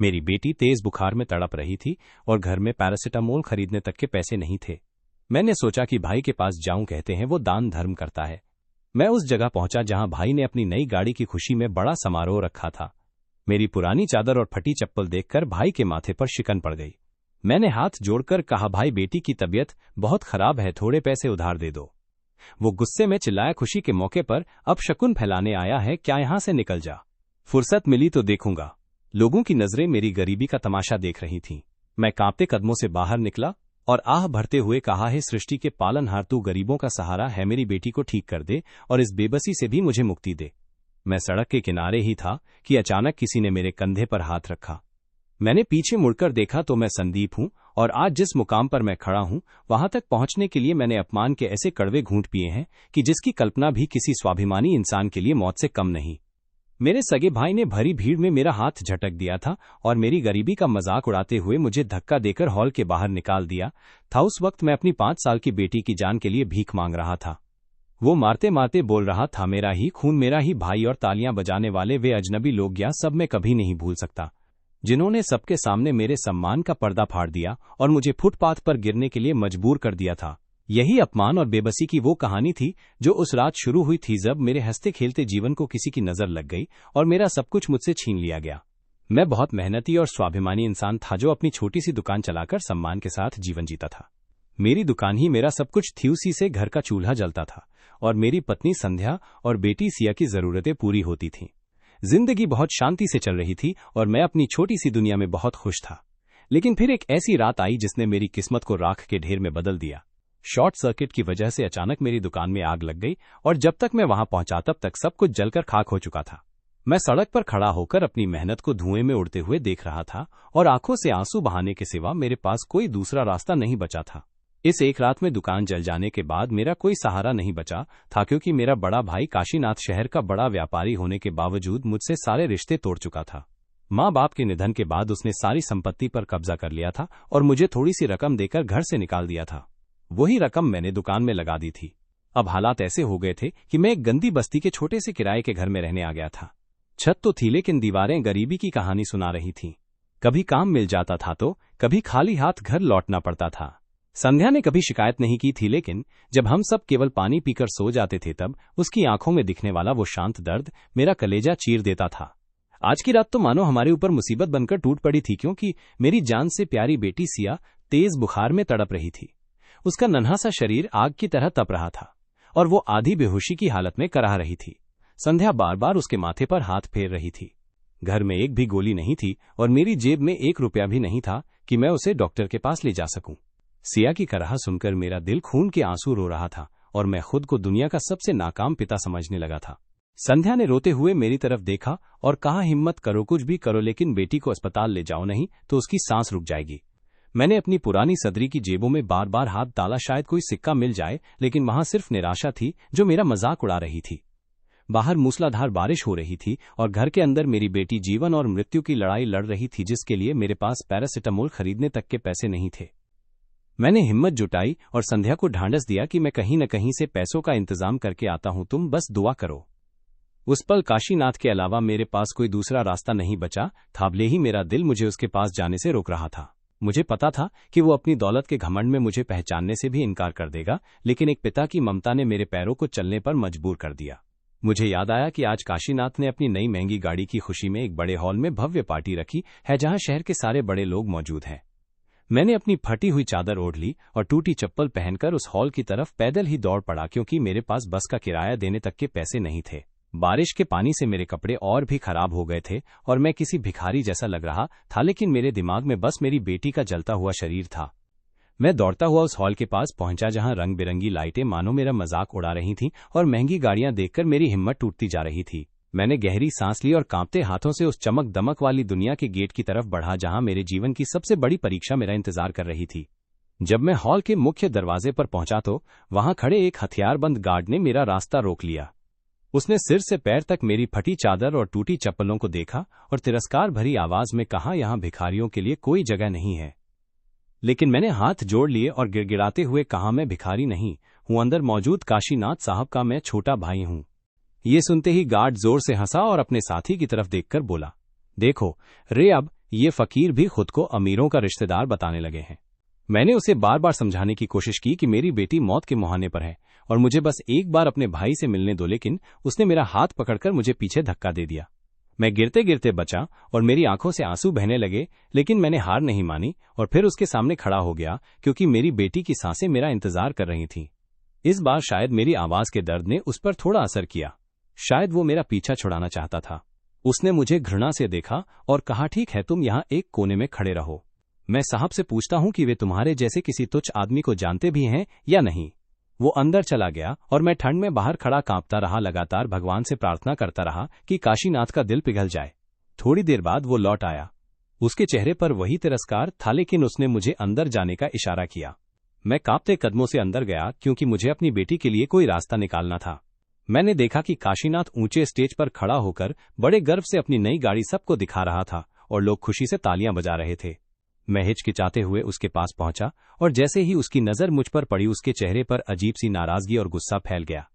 मेरी बेटी तेज बुखार में तड़प रही थी और घर में पैरासिटामोल खरीदने तक के पैसे नहीं थे। मैंने सोचा कि भाई के पास जाऊं, कहते हैं वो दान धर्म करता है। मैं उस जगह पहुंचा जहां भाई ने अपनी नई गाड़ी की खुशी में बड़ा समारोह रखा था। मेरी पुरानी चादर और फटी चप्पल देखकर भाई के माथे पर शिकन पड़ गई। मैंने हाथ जोड़कर कहा, भाई बेटी की तबीयत बहुत खराब है, थोड़े पैसे उधार दे दो। वो गुस्से में चिल्लाया, खुशी के मौके पर अब शकुन फैलाने आया है क्या, यहां से निकल जा, फुर्सत मिली तो देखूंगा। लोगों की नजरें मेरी गरीबी का तमाशा देख रही थीं। मैं कांपते कदमों से बाहर निकला और आह भरते हुए कहा, है सृष्टि के पालनहार, तू गरीबों का सहारा है, मेरी बेटी को ठीक कर दे और इस बेबसी से भी मुझे मुक्ति दे। मैं सड़क के किनारे ही था कि अचानक किसी ने मेरे कंधे पर हाथ रखा। मैंने पीछे मुड़कर देखा तो मैं संदीप हूं और आज जिस मुकाम पर मैं खड़ा हूं वहां तक पहुंचने के लिए मैंने अपमान के ऐसे कड़वे घूंट पिए हैं कि जिसकी कल्पना भी किसी स्वाभिमानी इंसान के लिए मौत से कम नहीं। मेरे सगे भाई ने भरी भीड़ में मेरा हाथ झटक दिया था और मेरी गरीबी का मजाक उड़ाते हुए मुझे धक्का देकर हॉल के बाहर निकाल दिया था। उस वक्त मैं अपनी 5 साल की बेटी की जान के लिए भीख मांग रहा था। वो मारते मारते बोल रहा था, मेरा ही खून, मेरा ही भाई। और तालियां बजाने वाले वे अजनबी लोग, या सब मैं कभी नहीं भूल सकता, जिन्होंने सबके सामने मेरे सम्मान का पर्दा फाड़ दिया और मुझे फुटपाथ पर गिरने के लिए मजबूर कर दिया था। यही अपमान और बेबसी की वो कहानी थी जो उस रात शुरू हुई थी जब मेरे हंसते खेलते जीवन को किसी की नजर लग गई और मेरा सब कुछ मुझसे छीन लिया गया। मैं बहुत मेहनती और स्वाभिमानी इंसान था जो अपनी छोटी सी दुकान चलाकर सम्मान के साथ जीवन जीता था। मेरी दुकान ही मेरा सब कुछ थी, उसी से घर का चूल्हा जलता था और मेरी पत्नी संध्या और बेटी सिया की जरूरतें पूरी होती थीं। जिंदगी बहुत शांति से चल रही थी और मैं अपनी छोटी सी दुनिया में बहुत खुश था। लेकिन फिर एक ऐसी रात आई जिसने मेरी किस्मत को राख के ढेर में बदल दिया। शॉर्ट सर्किट की वजह से अचानक मेरी दुकान में आग लग गई और जब तक मैं वहां पहुंचा तब तक सब कुछ जलकर खाक हो चुका था। मैं सड़क पर खड़ा होकर अपनी मेहनत को धुएं में उड़ते हुए देख रहा था और आंखों से आंसू बहाने के सिवा मेरे पास कोई दूसरा रास्ता नहीं बचा था। इस एक रात में दुकान जल जाने के बाद मेरा कोई सहारा नहीं बचा था, क्योंकि मेरा बड़ा भाई काशीनाथ शहर का बड़ा व्यापारी होने के बावजूद मुझसे सारे रिश्ते तोड़ चुका था। माँ बाप के निधन के बाद उसने सारी संपत्ति पर कब्जा कर लिया था और मुझे थोड़ी सी रकम देकर घर से निकाल दिया था। वही रकम मैंने दुकान में लगा दी थी। अब हालात ऐसे हो गए थे कि मैं एक गंदी बस्ती के छोटे से किराए के घर में रहने आ गया था। छत तो थी लेकिन दीवारें गरीबी की कहानी सुना रही थीं। कभी काम मिल जाता था तो कभी खाली हाथ घर लौटना पड़ता था। संध्या ने कभी शिकायत नहीं की थी, लेकिन जब हम सब केवल पानी पीकर सो जाते थे तब उसकी आंखों में दिखने वाला वो शांत दर्द मेरा कलेजा चीर देता था। आज की रात तो मानो हमारे ऊपर मुसीबत बनकर टूट पड़ी थी, क्योंकि मेरी जान से प्यारी बेटी सिया तेज बुखार में तड़प रही थी। उसका नन्हा सा शरीर आग की तरह तप रहा था और वो आधी बेहोशी की हालत में कराह रही थी। संध्या बार बार उसके माथे पर हाथ फेर रही थी। घर में एक भी गोली नहीं थी और मेरी जेब में 1 रुपया भी नहीं था कि मैं उसे डॉक्टर के पास ले जा सकूं। सिया की कराह सुनकर मेरा दिल खून के आंसू रो रहा था और मैं खुद को दुनिया का सबसे नाकाम पिता समझने लगा था। संध्या ने रोते हुए मेरी तरफ देखा और कहा, हिम्मत करो, कुछ भी करो, लेकिन बेटी को अस्पताल ले जाओ, नहीं तो उसकी सांस रुक जाएगी। मैंने अपनी पुरानी सदरी की जेबों में बार बार हाथ डाला, शायद कोई सिक्का मिल जाए, लेकिन वहां सिर्फ निराशा थी जो मेरा मजाक उड़ा रही थी। बाहर मूसलाधार बारिश हो रही थी और घर के अंदर मेरी बेटी जीवन और मृत्यु की लड़ाई लड़ रही थी, जिसके लिए मेरे पास पैरासिटामोल खरीदने तक के पैसे नहीं थे। मैंने हिम्मत जुटाई और संध्या को ढांढस दिया कि मैं कहीं न कहीं से पैसों का इंतजाम करके आता हूं, तुम बस दुआ करो। उस पल काशीनाथ के अलावा मेरे पास कोई दूसरा रास्ता नहीं बचा था, भले ही मेरा दिल मुझे उसके पास जाने से रोक रहा था। मुझे पता था कि वो अपनी दौलत के घमंड में मुझे पहचानने से भी इनकार कर देगा, लेकिन एक पिता की ममता ने मेरे पैरों को चलने पर मजबूर कर दिया। मुझे याद आया कि आज काशीनाथ ने अपनी नई महंगी गाड़ी की खुशी में एक बड़े हॉल में भव्य पार्टी रखी है, जहां शहर के सारे बड़े लोग मौजूद हैं। मैंने अपनी फटी हुई चादर ओढ़ ली और टूटी चप्पल पहनकर उस हॉल की तरफ पैदल ही दौड़ पड़ा, क्योंकि मेरे पास बस का किराया देने तक के पैसे नहीं थे। बारिश के पानी से मेरे कपड़े और भी खराब हो गए थे और मैं किसी भिखारी जैसा लग रहा था, लेकिन मेरे दिमाग में बस मेरी बेटी का जलता हुआ शरीर था। मैं दौड़ता हुआ उस हॉल के पास पहुंचा जहां रंग बिरंगी लाइटें मानो मेरा मजाक उड़ा रही थीं और महंगी गाड़ियां देखकर मेरी हिम्मत टूटती जा रही थी। मैंने गहरी सांस ली और कांपते हाथों से उस चमक दमक वाली दुनिया के गेट की तरफ बढ़ा जहां मेरे जीवन की सबसे बड़ी परीक्षा मेरा इंतजार कर रही थी। जब मैं हॉल के मुख्य दरवाजे पर पहुंचा तो वहां खड़े एक हथियारबंद गार्ड ने मेरा रास्ता रोक लिया। उसने सिर से पैर तक मेरी फटी चादर और टूटी चप्पलों को देखा और तिरस्कार भरी आवाज में कहा, यहां भिखारियों के लिए कोई जगह नहीं है। लेकिन मैंने हाथ जोड़ लिए और गिड़गिड़ाते हुए कहा, मैं भिखारी नहीं हूं, अंदर मौजूद काशीनाथ साहब का मैं छोटा भाई हूं। ये सुनते ही गार्ड जोर से हंसा और अपने साथी की तरफ देखकर बोला, देखो रे, अब ये फकीर भी खुद को अमीरों का रिश्तेदार बताने लगे हैं। मैंने उसे बार बार समझाने की कोशिश की कि मेरी बेटी मौत के मुहाने पर है और मुझे बस एक बार अपने भाई से मिलने दो, लेकिन उसने मेरा हाथ पकड़कर मुझे पीछे धक्का दे दिया। मैं गिरते गिरते बचा और मेरी आंखों से आंसू बहने लगे, लेकिन मैंने हार नहीं मानी और फिर उसके सामने खड़ा हो गया, क्योंकि मेरी बेटी की सांसें मेरा इंतजार कर रही थीं। इस बार शायद मेरी आवाज के दर्द ने उस पर थोड़ा असर किया। शायद वो मेरा पीछा छुड़ाना चाहता था। उसने मुझे घृणा से देखा और कहा, ठीक है, तुम यहाँ एक कोने में खड़े रहो। मैं साहब से पूछता हूं कि वे तुम्हारे जैसे किसी तुच्छ आदमी को जानते भी हैं या नहीं। वो अंदर चला गया और मैं ठंड में बाहर खड़ा कांपता रहा, लगातार भगवान से प्रार्थना करता रहा कि काशीनाथ का दिल पिघल जाए। थोड़ी देर बाद वो लौट आया। उसके चेहरे पर वही तिरस्कार था, लेकिन उसने मुझे अंदर जाने का इशारा किया। मैं कांपते कदमों से अंदर गया, क्योंकि मुझे अपनी बेटी के लिए कोई रास्ता निकालना था। मैंने देखा कि काशीनाथ ऊंचे स्टेज पर खड़ा होकर बड़े गर्व से अपनी नई गाड़ी सबको दिखा रहा था और लोग खुशी से तालियां बजा रहे थे। मैं हिचकिचाते हुए उसके पास पहुंचा और जैसे ही उसकी नजर मुझ पर पड़ी, उसके चेहरे पर अजीब सी नाराजगी और गुस्सा फैल गया।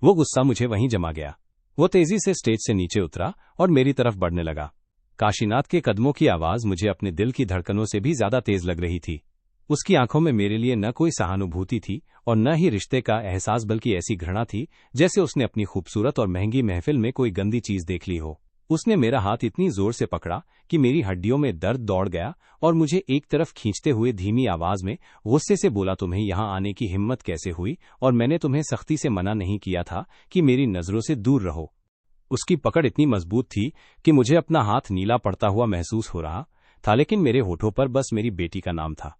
वो गुस्सा मुझे वहीं जमा गया। वो तेजी से स्टेज से नीचे उतरा और मेरी तरफ बढ़ने लगा। काशीनाथ के कदमों की आवाज मुझे अपने दिल की धड़कनों से भी ज्यादा तेज लग रही थी। उसकी आंखों में मेरे लिए न कोई सहानुभूति थी और न ही रिश्ते का एहसास, बल्कि ऐसी घृणा थी जैसे उसने अपनी खूबसूरत और महंगी महफिल में कोई गंदी चीज देख ली हो। उसने मेरा हाथ इतनी जोर से पकड़ा कि मेरी हड्डियों में दर्द दौड़ गया और मुझे एक तरफ खींचते हुए धीमी आवाज में गुस्से से बोला, तुम्हें यहां आने की हिम्मत कैसे हुई, और मैंने तुम्हें सख्ती से मना नहीं किया था कि मेरी नजरों से दूर रहो। उसकी पकड़ इतनी मजबूत थी कि मुझे अपना हाथ नीला पड़ता हुआ महसूस हो रहा था, लेकिन मेरे होठों पर बस मेरी बेटी का नाम था।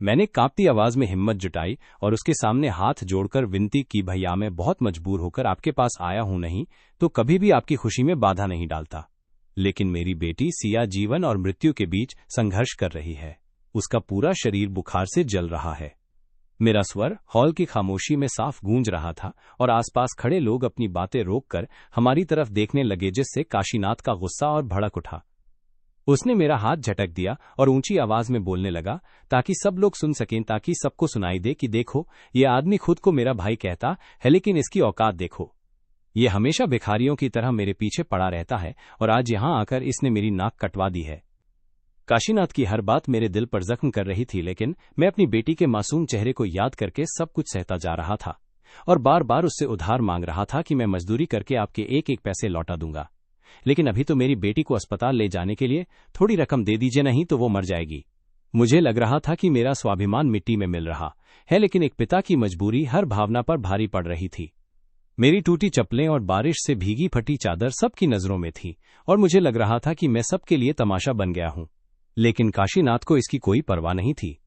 मैंने कांपती आवाज में हिम्मत जुटाई और उसके सामने हाथ जोड़कर विनती की, भैया मैं बहुत मजबूर होकर आपके पास आया हूं, नहीं तो कभी भी आपकी खुशी में बाधा नहीं डालता, लेकिन मेरी बेटी सिया जीवन और मृत्यु के बीच संघर्ष कर रही है। उसका पूरा शरीर बुखार से जल रहा है। मेरा स्वर हॉल की खामोशी में साफ गूंज रहा था और आसपास खड़े लोग अपनी बातें रोककर हमारी तरफ देखने लगे, जिससे काशीनाथ का गुस्सा और भड़क उठा। उसने मेरा हाथ झटक दिया और ऊंची आवाज में बोलने लगा, ताकि सब लोग सुन सकें, ताकि सबको सुनाई दे कि देखो, ये आदमी खुद को मेरा भाई कहता है, लेकिन इसकी औकात देखो। ये हमेशा भिखारियों की तरह मेरे पीछे पड़ा रहता है और आज यहां आकर इसने मेरी नाक कटवा दी है। काशीनाथ की हर बात मेरे दिल पर जख्म कर रही थी, लेकिन मैं अपनी बेटी के मासूम चेहरे को याद करके सब कुछ सहता जा रहा था और बार बार उससे उधार मांग रहा था कि मैं मजदूरी करके आपके एक एक पैसे लौटा दूंगा, लेकिन अभी तो मेरी बेटी को अस्पताल ले जाने के लिए थोड़ी रकम दे दीजिए, नहीं तो वो मर जाएगी। मुझे लग रहा था कि मेरा स्वाभिमान मिट्टी में मिल रहा है, लेकिन एक पिता की मजबूरी हर भावना पर भारी पड़ रही थी। मेरी टूटी चप्पलें और बारिश से भीगी फटी चादर सबकी नजरों में थी और मुझे लग रहा था कि मैं सबके लिए तमाशा बन गया हूं, लेकिन काशीनाथ को इसकी कोई परवाह नहीं थी।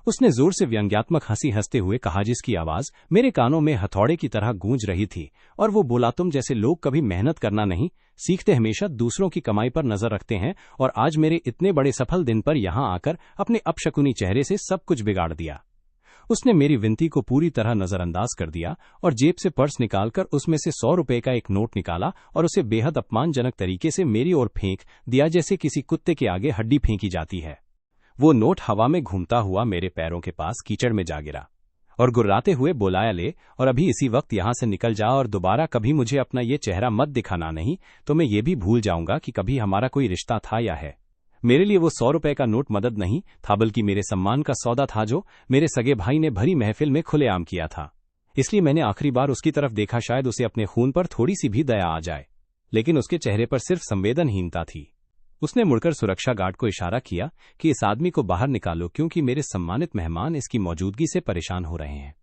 उसने जोर से व्यंग्यात्मक हंसी हंसते हुए कहा, जिसकी आवाज मेरे कानों में हथौड़े की तरह गूंज रही थी, और वो बोला, तुम जैसे लोग कभी मेहनत करना नहीं सीखते, हमेशा दूसरों की कमाई पर नजर रखते हैं, और आज मेरे इतने बड़े सफल दिन पर यहां आकर अपने अपशकुनी चेहरे से सब कुछ बिगाड़ दिया। उसने मेरी विनती को पूरी तरह नजरअंदाज कर दिया और जेब से पर्स निकालकर उसमें से 100 रुपए का एक नोट निकाला और उसे बेहद अपमानजनक तरीके से मेरी ओर फेंक दिया, जैसे किसी कुत्ते के आगे हड्डी फेंकी जाती है। वो नोट हवा में घूमता हुआ मेरे पैरों के पास कीचड़ में जा गिरा और गुर्राते हुए बोलाया, ले और अभी इसी वक्त यहां से निकल जा और दोबारा कभी मुझे अपना ये चेहरा मत दिखाना, नहीं तो मैं ये भी भूल जाऊंगा कि कभी हमारा कोई रिश्ता था या है। मेरे लिए वो 100 रुपए का नोट मदद नहीं था, बल्कि मेरे सम्मान का सौदा था, जो मेरे सगे भाई ने भरी महफिल में खुलेआम किया था। इसलिए मैंने आखिरी बार उसकी तरफ देखा, शायद उसे अपने खून पर थोड़ी सी भी दया आ जाए, लेकिन उसके चेहरे पर सिर्फ संवेदनहीनता थी। उसने मुड़कर सुरक्षा गार्ड को इशारा किया कि इस आदमी को बाहर निकालो, क्योंकि मेरे सम्मानित मेहमान इसकी मौजूदगी से परेशान हो रहे हैं।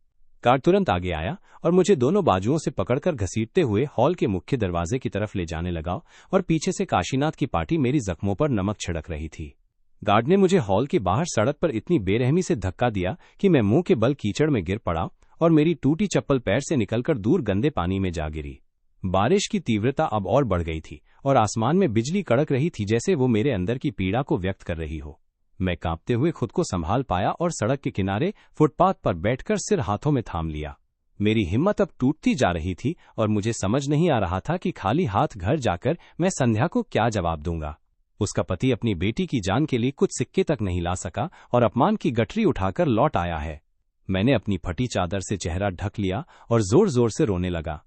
गार्ड तुरंत आगे आया और मुझे दोनों बाजुओं से पकड़कर घसीटते हुए हॉल के मुख्य दरवाजे की तरफ ले जाने लगा और पीछे से काशीनाथ की पार्टी मेरी जख्मों पर नमक छिड़क रही थी। गार्ड ने मुझे हॉल के बाहर सड़क पर इतनी बेरहमी से धक्का दिया कि मैं मुंह के बल कीचड़ में गिर पड़ा और मेरी टूटी चप्पल पैर से निकलकर दूर गंदे पानी में जा गिरी। बारिश की तीव्रता अब और बढ़ गई थी और आसमान में बिजली कड़क रही थी, जैसे वो मेरे अंदर की पीड़ा को व्यक्त कर रही हो। मैं कांपते हुए खुद को संभाल पाया और सड़क के किनारे फुटपाथ पर बैठकर सिर हाथों में थाम लिया। मेरी हिम्मत अब टूटती जा रही थी और मुझे समझ नहीं आ रहा था कि खाली हाथ घर जाकर मैं संध्या को क्या जवाब दूंगा। उसका पति अपनी बेटी की जान के लिए कुछ सिक्के तक नहीं ला सका और अपमान की गठरी उठाकर लौट आया है। मैंने अपनी फटी चादर से चेहरा ढक लिया और जोर जोर से रोने लगा।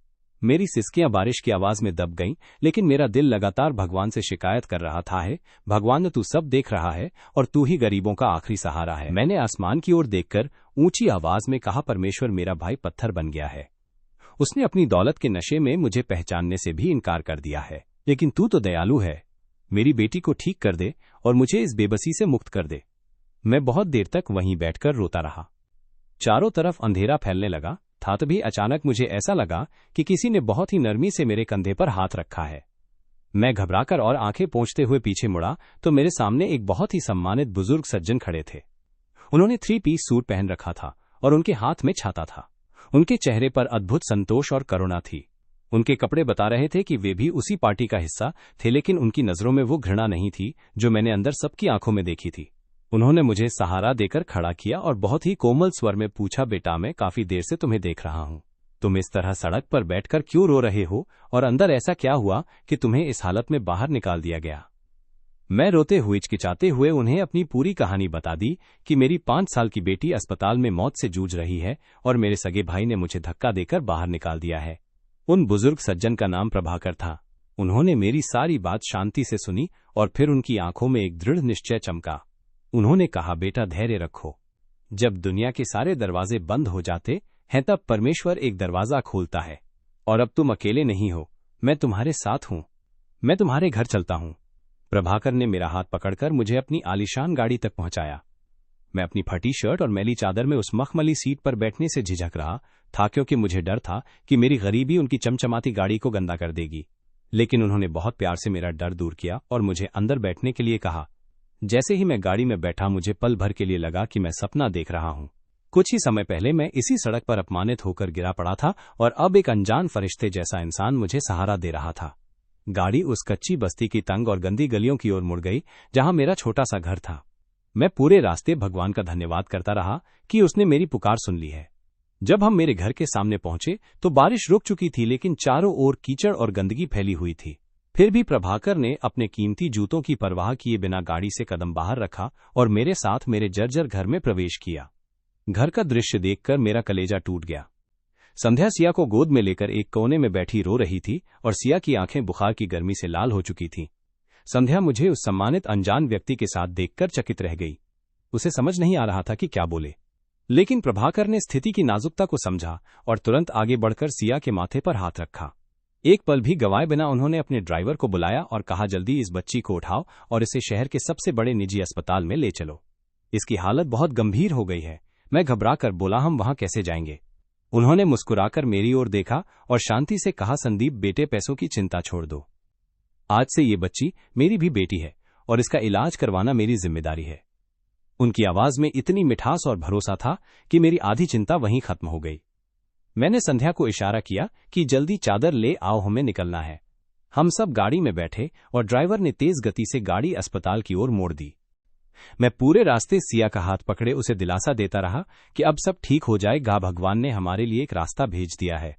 मेरी सिसकियां बारिश की आवाज में दब गईं, लेकिन मेरा दिल लगातार भगवान से शिकायत कर रहा था है, भगवान तू सब देख रहा है और तू ही गरीबों का आखिरी सहारा है। मैंने आसमान की ओर देखकर ऊंची आवाज में कहा, परमेश्वर मेरा भाई पत्थर बन गया है। उसने अपनी दौलत के नशे में मुझे पहचानने से भी इनकार कर दिया है, लेकिन तू तो दयालु है। मेरी बेटी को ठीक कर दे और मुझे इस बेबसी से मुक्त कर दे। मैं बहुत देर तक वहीं बैठकर रोता रहा। चारों तरफ अंधेरा फैलने लगा था, तभी अचानक मुझे ऐसा लगा कि किसी ने बहुत ही नरमी से मेरे कंधे पर हाथ रखा है। मैं घबराकर और आंखें पोंछते हुए पीछे मुड़ा तो मेरे सामने एक बहुत ही सम्मानित बुजुर्ग सज्जन खड़े थे। उन्होंने 3 पीस सूट पहन रखा था और उनके हाथ में छाता था। उनके चेहरे पर अद्भुत संतोष और करुणा थी। उनके कपड़े बता रहे थे कि वे भी उसी पार्टी का हिस्सा थे, लेकिन उनकी नजरों में वो घृणा नहीं थी जो मैंने अंदर सबकी आंखों में देखी थी। उन्होंने मुझे सहारा देकर खड़ा किया और बहुत ही कोमल स्वर में पूछा, बेटा मैं काफी देर से तुम्हें देख रहा हूं। तुम इस तरह सड़क पर बैठकर क्यों रो रहे हो और अंदर ऐसा क्या हुआ कि तुम्हें इस हालत में बाहर निकाल दिया गया? मैं रोते हुए हिचकिचाते हुए उन्हें अपनी पूरी कहानी बता दी कि मेरी 5 साल की बेटी अस्पताल में मौत से जूझ रही है और मेरे सगे भाई ने मुझे धक्का देकर बाहर निकाल दिया है। उन बुजुर्ग सज्जन का नाम प्रभाकर था। उन्होंने मेरी सारी बात शांति से सुनी और फिर उनकी आंखों में एक दृढ़ निश्चय चमका। उन्होंने कहा, बेटा धैर्य रखो। जब दुनिया के सारे दरवाजे बंद हो जाते हैं तब परमेश्वर एक दरवाजा खोलता है और अब तुम अकेले नहीं हो, मैं तुम्हारे साथ हूं। मैं तुम्हारे घर चलता हूं। प्रभाकर ने मेरा हाथ पकड़कर मुझे अपनी आलीशान गाड़ी तक पहुंचाया। मैं अपनी फटी शर्ट और मैली चादर में उस मखमली सीट पर बैठने से झिझक रहा था, क्योंकि मुझे डर था कि मेरी गरीबी उनकी चमचमाती गाड़ी को गंदा कर देगी। लेकिन उन्होंने बहुत प्यार से मेरा डर दूर किया और मुझे अंदर बैठने के लिए कहा। जैसे ही मैं गाड़ी में बैठा मुझे पल भर के लिए लगा कि मैं सपना देख रहा हूं। कुछ ही समय पहले मैं इसी सड़क पर अपमानित होकर गिरा पड़ा था और अब एक अनजान फरिश्ते जैसा इंसान मुझे सहारा दे रहा था। गाड़ी उस कच्ची बस्ती की तंग और गंदी गलियों की ओर मुड़ गई जहां मेरा छोटा सा घर था। मैं पूरे रास्ते भगवान का धन्यवाद करता रहा कि उसने मेरी पुकार सुन ली है। जब हम मेरे घर के सामने पहुंचे तो बारिश रुक चुकी थी, लेकिन चारों ओर कीचड़ और गंदगी फैली हुई थी। फिर भी प्रभाकर ने अपने कीमती जूतों की परवाह किए बिना गाड़ी से कदम बाहर रखा और मेरे साथ मेरे जर्जर घर में प्रवेश किया। घर का दृश्य देखकर मेरा कलेजा टूट गया। संध्या सिया को गोद में लेकर एक कोने में बैठी रो रही थी और सिया की आंखें बुखार की गर्मी से लाल हो चुकी थीं। संध्या मुझे उस सम्मानित अनजान व्यक्ति के साथ देखकर चकित रह गई। उसे समझ नहीं आ रहा था कि क्या बोले, लेकिन प्रभाकर ने स्थिति की नाजुकता को समझा और तुरंत आगे बढ़कर सिया के माथे पर हाथ रखा। एक पल भी गवाए बिना उन्होंने अपने ड्राइवर को बुलाया और कहा, जल्दी इस बच्ची को उठाओ और इसे शहर के सबसे बड़े निजी अस्पताल में ले चलो। इसकी हालत बहुत गंभीर हो गई है। मैं घबराकर बोला, हम वहां कैसे जाएंगे? उन्होंने मुस्कुराकर मेरी ओर देखा और शांति से कहा, संदीप बेटे पैसों की चिंता छोड़ दो। आज से ये बच्ची मेरी भी बेटी है और इसका इलाज करवाना मेरी जिम्मेदारी है। उनकी आवाज में इतनी मिठास और भरोसा था कि मेरी आधी चिंता वहीं खत्म हो गई। मैंने संध्या को इशारा किया कि जल्दी चादर ले आओ, हमें निकलना है। हम सब गाड़ी में बैठे और ड्राइवर ने तेज गति से गाड़ी अस्पताल की ओर मोड़ दी। मैं पूरे रास्ते सिया का हाथ पकड़े उसे दिलासा देता रहा कि अब सब ठीक हो जाएगा, भगवान ने हमारे लिए एक रास्ता भेज दिया है।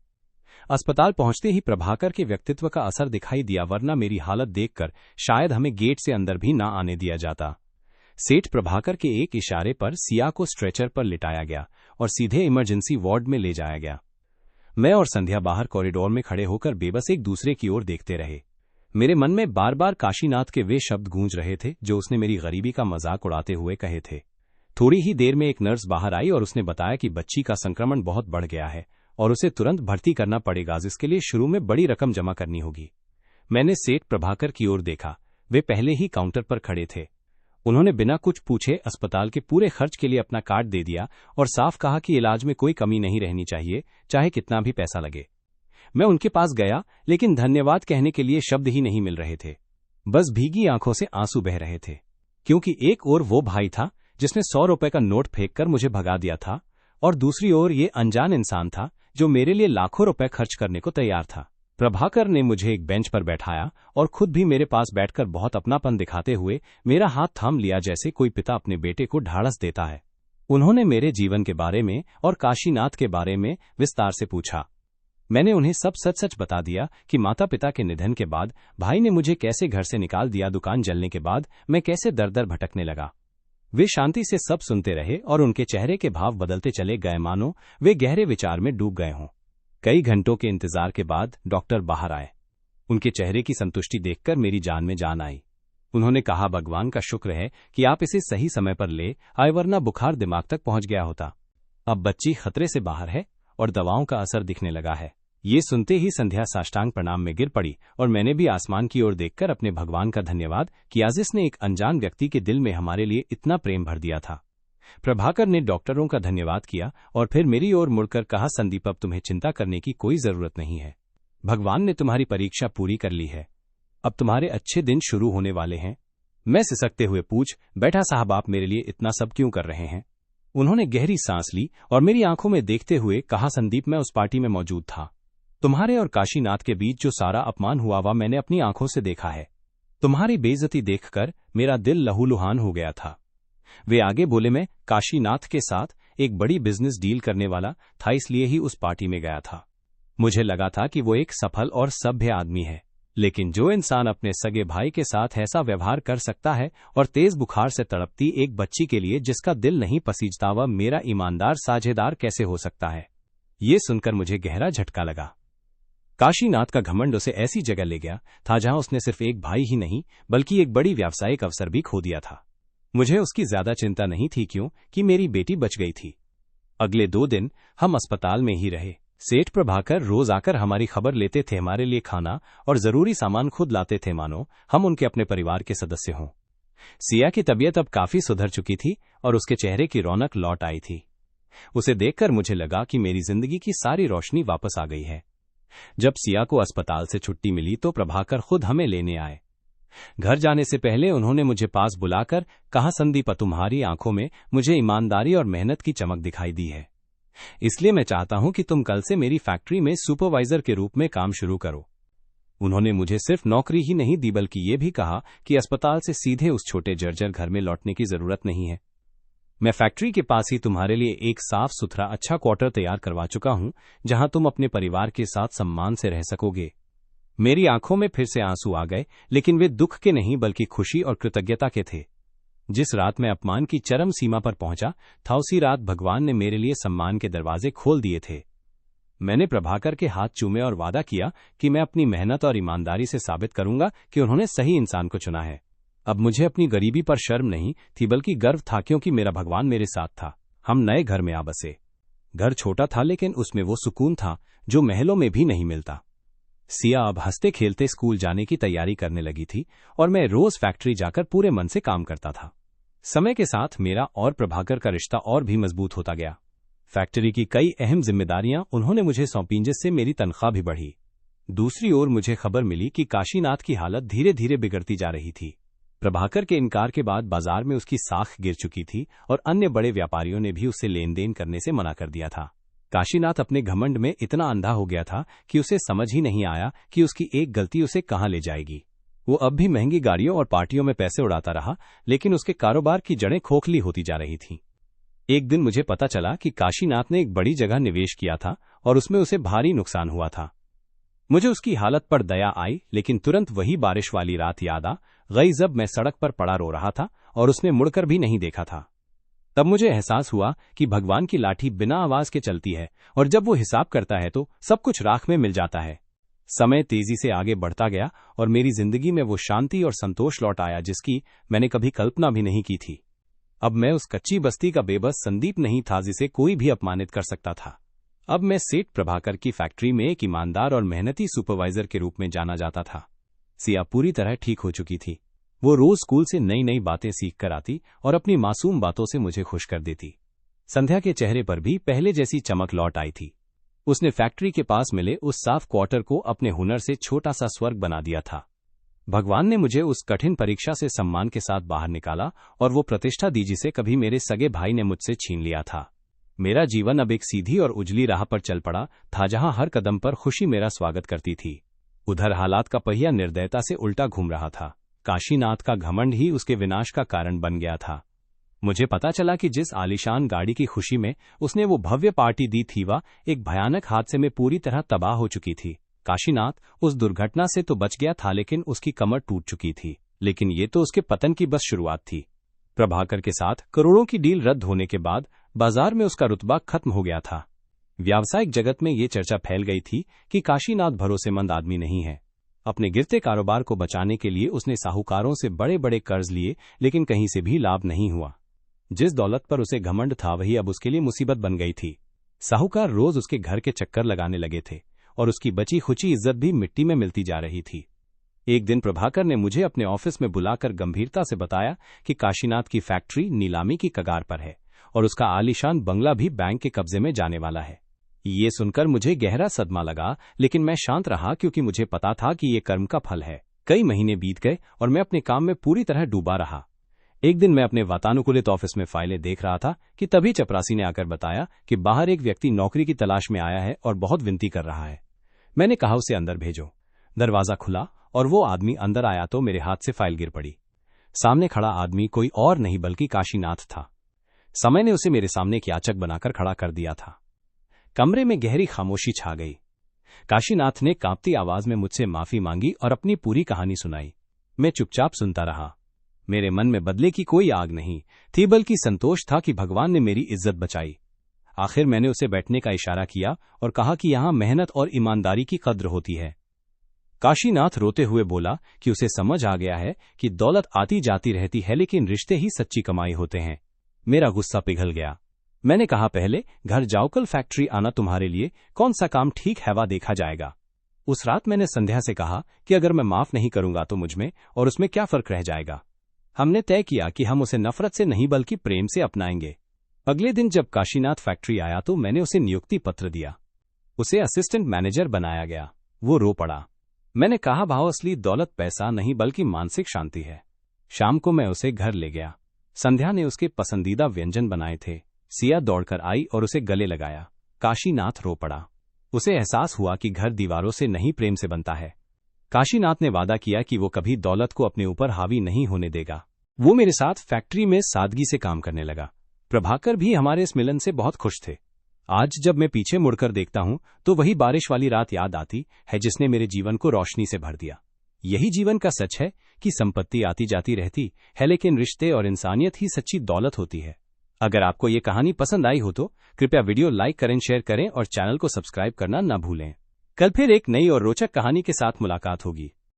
अस्पताल पहुंचते ही प्रभाकर के व्यक्तित्व का असर दिखाई दिया, वरना मेरी हालत देखकर शायद हमें गेट से अंदर भी ना आने दिया जाता। सेठ प्रभाकर के एक इशारे पर सिया को स्ट्रेचर पर लिटाया गया और सीधे इमरजेंसी वार्ड में ले जाया गया। मैं और संध्या बाहर कॉरिडोर में खड़े होकर बेबस एक दूसरे की ओर देखते रहे। मेरे मन में बार बार काशीनाथ के वे शब्द गूंज रहे थे जो उसने मेरी गरीबी का मजाक उड़ाते हुए कहे थे। थोड़ी ही देर में एक नर्स बाहर आई और उसने बताया कि बच्ची का संक्रमण बहुत बढ़ गया है और उसे तुरंत भर्ती करना पड़ेगा, जिसके लिए शुरू में बड़ी रकम जमा करनी होगी। मैंने सेठ प्रभाकर की ओर देखा। वे पहले ही काउंटर पर खड़े थे। उन्होंने बिना कुछ पूछे अस्पताल के पूरे खर्च के लिए अपना कार्ड दे दिया और साफ कहा कि इलाज में कोई कमी नहीं रहनी चाहिए, चाहे कितना भी पैसा लगे। मैं उनके पास गया, लेकिन धन्यवाद कहने के लिए शब्द ही नहीं मिल रहे थे। बस भीगी आंखों से आंसू बह रहे थे, क्योंकि एक ओर वो भाई था जिसने 100 रुपए का नोट फेंककर मुझे भगा दिया था और दूसरी ओर ये अनजान इंसान था जो मेरे लिए लाखों रुपए खर्च करने को तैयार था। प्रभाकर ने मुझे एक बेंच पर बैठाया और खुद भी मेरे पास बैठकर बहुत अपनापन दिखाते हुए मेरा हाथ थाम लिया, जैसे कोई पिता अपने बेटे को ढाढ़स देता है। उन्होंने मेरे जीवन के बारे में और काशीनाथ के बारे में विस्तार से पूछा। मैंने उन्हें सब सच सच बता दिया कि माता पिता के निधन के बाद भाई ने मुझे कैसे घर से निकाल दिया, दुकान जलने के बाद मैं कैसे दर दर भटकने लगा। वे शांति से सब सुनते रहे और उनके चेहरे के भाव बदलते चले गए, मानो वे गहरे विचार में डूब गए हों। कई घंटों के इंतजार के बाद डॉक्टर बाहर आए। उनके चेहरे की संतुष्टि देखकर मेरी जान में जान आई। उन्होंने कहा, भगवान का शुक्र है कि आप इसे सही समय पर ले आए, वरना बुखार दिमाग तक पहुंच गया होता। अब बच्ची खतरे से बाहर है और दवाओं का असर दिखने लगा है। ये सुनते ही संध्या साष्टांग प्रणाम में गिर पड़ी और मैंने भी आसमान की ओर देखकर अपने भगवान का धन्यवाद किया जिसने एक अनजान व्यक्ति के दिल में हमारे लिए इतना प्रेम भर दिया था। प्रभाकर ने डॉक्टरों का धन्यवाद किया और फिर मेरी ओर मुड़कर कहा, संदीप, अब तुम्हें चिंता करने की कोई जरूरत नहीं है। भगवान ने तुम्हारी परीक्षा पूरी कर ली है। अब तुम्हारे अच्छे दिन शुरू होने वाले हैं। मैं सिसकते हुए पूछ बैठा, साहब आप मेरे लिए इतना सब क्यों कर रहे हैं? उन्होंने गहरी सांस ली और मेरी आंखों में देखते हुए कहा, संदीप, मैं उस पार्टी में मौजूद था। तुम्हारे और काशीनाथ के बीच जो सारा अपमान हुआ वह मैंने अपनी आंखों से देखा है। तुम्हारी बेइज्जती देखकर मेरा दिल लहूलुहान हो गया था। वे आगे बोले, मैं काशीनाथ के साथ एक बड़ी बिजनेस डील करने वाला था, इसलिए ही उस पार्टी में गया था। मुझे लगा था कि वो एक सफल और सभ्य आदमी है, लेकिन जो इंसान अपने सगे भाई के साथ ऐसा व्यवहार कर सकता है और तेज बुखार से तड़पती एक बच्ची के लिए जिसका दिल नहीं पसीजता, वह मेरा ईमानदार साझेदार कैसे हो सकता है? ये सुनकर मुझे गहरा झटका लगा। काशीनाथ का घमंड उसे ऐसी जगह ले गया था जहां उसने सिर्फ एक भाई ही नहीं बल्कि एक बड़ी व्यावसायिक अवसर भी खो दिया था। मुझे उसकी ज्यादा चिंता नहीं थी, क्यों कि मेरी बेटी बच गई थी। अगले 2 दिन हम अस्पताल में ही रहे। सेठ प्रभाकर रोज आकर हमारी खबर लेते थे, हमारे लिए खाना और जरूरी सामान खुद लाते थे, मानो हम उनके अपने परिवार के सदस्य हों। सिया की तबीयत अब काफी सुधर चुकी थी और उसके चेहरे की रौनक लौट आई थी। उसे देखकर मुझे लगा कि मेरी जिंदगी की सारी रोशनी वापस आ गई है। जब सिया को अस्पताल से छुट्टी मिली तो प्रभाकर खुद हमें लेने आए। घर जाने से पहले उन्होंने मुझे पास बुलाकर कहा, संदीप, तुम्हारी आंखों में मुझे ईमानदारी और मेहनत की चमक दिखाई दी है, इसलिए मैं चाहता हूं कि तुम कल से मेरी फैक्ट्री में सुपरवाइजर के रूप में काम शुरू करो। उन्होंने मुझे सिर्फ नौकरी ही नहीं दी बल्कि ये भी कहा कि अस्पताल से सीधे उस छोटे जर्जर घर में लौटने की जरूरत नहीं है। मैं फैक्ट्री के पास ही तुम्हारे लिए एक साफ सुथरा अच्छा क्वार्टर तैयार करवा चुका हूं जहां तुम अपने परिवार के साथ सम्मान से रह सकोगे। मेरी आंखों में फिर से आंसू आ गए, लेकिन वे दुख के नहीं बल्कि खुशी और कृतज्ञता के थे। जिस रात मैं अपमान की चरम सीमा पर पहुंचा था, उसी रात भगवान ने मेरे लिए सम्मान के दरवाजे खोल दिए थे। मैंने प्रभाकर के हाथ चूमे और वादा किया कि मैं अपनी मेहनत और ईमानदारी से साबित करूंगा कि उन्होंने सही इंसान को चुना है। अब मुझे अपनी गरीबी पर शर्म नहीं थी बल्कि गर्व था, क्योंकि मेरा भगवान मेरे साथ था। हम नए घर में आ बसे। घर छोटा था लेकिन उसमें वो सुकून था जो महलों में भी नहीं मिलता। सिया अब हंसते खेलते स्कूल जाने की तैयारी करने लगी थी और मैं रोज फैक्ट्री जाकर पूरे मन से काम करता था। समय के साथ मेरा और प्रभाकर का रिश्ता और भी मजबूत होता गया। फैक्ट्री की कई अहम जिम्मेदारियां उन्होंने मुझे सौंपी, जिससे मेरी तनख्वाह भी बढ़ी। दूसरी ओर मुझे खबर मिली कि काशीनाथ की हालत धीरे धीरे बिगड़ती जा रही थी। प्रभाकर के इनकार के बाद बाजार में उसकी साख गिर चुकी थी और अन्य बड़े व्यापारियों ने भी उससे लेन देन करने से मना कर दिया था। काशीनाथ अपने घमंड में इतना अंधा हो गया था कि उसे समझ ही नहीं आया कि उसकी एक गलती उसे कहां ले जाएगी। वो अब भी महंगी गाड़ियों और पार्टियों में पैसे उड़ाता रहा, लेकिन उसके कारोबार की जड़ें खोखली होती जा रही थीं। एक दिन मुझे पता चला कि काशीनाथ ने एक बड़ी जगह निवेश किया था और उसमें उसे भारी नुकसान हुआ था। मुझे उसकी हालत पर दया आई, लेकिन तुरंत वही बारिश वाली रात याद आ गई जब मैं सड़क पर पड़ा रो रहा था और उसने मुड़कर भी नहीं देखा था। तब मुझे एहसास हुआ कि भगवान की लाठी बिना आवाज के चलती है और जब वो हिसाब करता है तो सब कुछ राख में मिल जाता है। समय तेजी से आगे बढ़ता गया और मेरी जिंदगी में वो शांति और संतोष लौट आया जिसकी मैंने कभी कल्पना भी नहीं की थी। अब मैं उस कच्ची बस्ती का बेबस संदीप नहीं था जिसे कोई भी अपमानित कर सकता था। अब मैं सेठ प्रभाकर की फैक्ट्री में एक ईमानदार और मेहनती सुपरवाइजर के रूप में जाना जाता था। सिया पूरी तरह ठीक हो चुकी थी। वो रोज स्कूल से नई नई बातें सीख कर आती और अपनी मासूम बातों से मुझे खुश कर देती। संध्या के चेहरे पर भी पहले जैसी चमक लौट आई थी। उसने फैक्ट्री के पास मिले उस साफ क्वार्टर को अपने हुनर से छोटा सा स्वर्ग बना दिया था। भगवान ने मुझे उस कठिन परीक्षा से सम्मान के साथ बाहर निकाला और वो प्रतिष्ठा दी जिसे कभी मेरे सगे भाई ने मुझसे छीन लिया था। मेरा जीवन अब एक सीधी और उजली राह पर चल पड़ा था जहां हर कदम पर खुशी मेरा स्वागत करती थी। उधर हालात का पहिया निर्दयता से उल्टा घूम रहा था। काशीनाथ का घमंड ही उसके विनाश का कारण बन गया था। मुझे पता चला कि जिस आलीशान गाड़ी की खुशी में उसने वो भव्य पार्टी दी थी वह एक भयानक हादसे में पूरी तरह तबाह हो चुकी थी। काशीनाथ उस दुर्घटना से तो बच गया था, लेकिन उसकी कमर टूट चुकी थी। लेकिन ये तो उसके पतन की बस शुरुआत थी। प्रभाकर के साथ करोड़ों की डील रद्द होने के बाद बाजार में उसका रुतबा खत्म हो गया था। व्यावसायिक जगत में ये चर्चा फैल गई थी कि काशीनाथ भरोसेमंद आदमी नहीं है। अपने गिरते कारोबार को बचाने के लिए उसने साहूकारों से बड़े बड़े कर्ज लिए, लेकिन कहीं से भी लाभ नहीं हुआ। जिस दौलत पर उसे घमंड था वही अब उसके लिए मुसीबत बन गई थी। साहूकार रोज उसके घर के चक्कर लगाने लगे थे और उसकी बची खुची इज्जत भी मिट्टी में मिलती जा रही थी। एक दिन प्रभाकर ने मुझे अपने ऑफिस में बुलाकर गंभीरता से बताया कि काशीनाथ की फैक्ट्री नीलामी की कगार पर है और उसका आलीशान बंगला भी बैंक के कब्जे में जाने वाला है। ये सुनकर मुझे गहरा सदमा लगा, लेकिन मैं शांत रहा क्योंकि मुझे पता था कि ये कर्म का फल है। कई महीने बीत गए और मैं अपने काम में पूरी तरह डूबा रहा। एक दिन मैं अपने वातानुकूलित ऑफिस में फाइलें देख रहा था कि तभी चपरासी ने आकर बताया कि बाहर एक व्यक्ति नौकरी की तलाश में आया है और बहुत विनती कर रहा है। मैंने कहा उसे अंदर भेजो। दरवाजा खुला और वो आदमी अंदर आया तो मेरे हाथ से फाइल गिर पड़ी। सामने खड़ा आदमी कोई और नहीं बल्कि काशीनाथ था। समय ने उसे मेरे सामने एक याचक बनाकर खड़ा कर दिया था। कमरे में गहरी खामोशी छा गई। काशीनाथ ने कांपती आवाज में मुझसे माफी मांगी और अपनी पूरी कहानी सुनाई। मैं चुपचाप सुनता रहा। मेरे मन में बदले की कोई आग नहीं थी, बल्कि संतोष था कि भगवान ने मेरी इज्जत बचाई। आखिर मैंने उसे बैठने का इशारा किया और कहा कि यहां मेहनत और ईमानदारी की कद्र होती है। काशीनाथ रोते हुए बोला कि उसे समझ आ गया है कि दौलत आती जाती रहती है, लेकिन रिश्ते ही सच्ची कमाई होते हैं। मेरा गुस्सा पिघल गया। मैंने कहा, पहले घर जाओ, कल फैक्ट्री आना तुम्हारे लिए कौन सा काम ठीक है वह देखा जाएगा। उस रात मैंने संध्या से कहा कि अगर मैं माफ नहीं करूंगा तो मुझमें और उसमें क्या फर्क रह जाएगा। हमने तय किया कि हम उसे नफरत से नहीं बल्कि प्रेम से अपनाएंगे। अगले दिन जब काशीनाथ फैक्ट्री आया तो मैंने उसे नियुक्ति पत्र दिया। उसे असिस्टेंट मैनेजर बनाया गया। वो रो पड़ा। मैंने कहा, भाव असली दौलत पैसा नहीं बल्कि मानसिक शांति है। शाम को मैं उसे घर ले गया। संध्या ने उसके पसंदीदा व्यंजन बनाए थे। सिया दौड़कर आई और उसे गले लगाया। काशीनाथ रो पड़ा। उसे एहसास हुआ कि घर दीवारों से नहीं प्रेम से बनता है। काशीनाथ ने वादा किया कि वो कभी दौलत को अपने ऊपर हावी नहीं होने देगा। वो मेरे साथ फैक्ट्री में सादगी से काम करने लगा। प्रभाकर भी हमारे इस मिलन से बहुत खुश थे। आज जब मैं पीछे मुड़कर देखता हूं तो वही बारिश वाली रात याद आती है जिसने मेरे जीवन को रोशनी से भर दिया। यही जीवन का सच है कि संपत्ति आती जाती रहती है, लेकिन रिश्ते और इंसानियत ही सच्ची दौलत होती है। अगर आपको ये कहानी पसंद आई हो तो कृपया वीडियो लाइक करें, शेयर करें और चैनल को सब्सक्राइब करना न भूलें। कल फिर एक नई और रोचक कहानी के साथ मुलाकात होगी।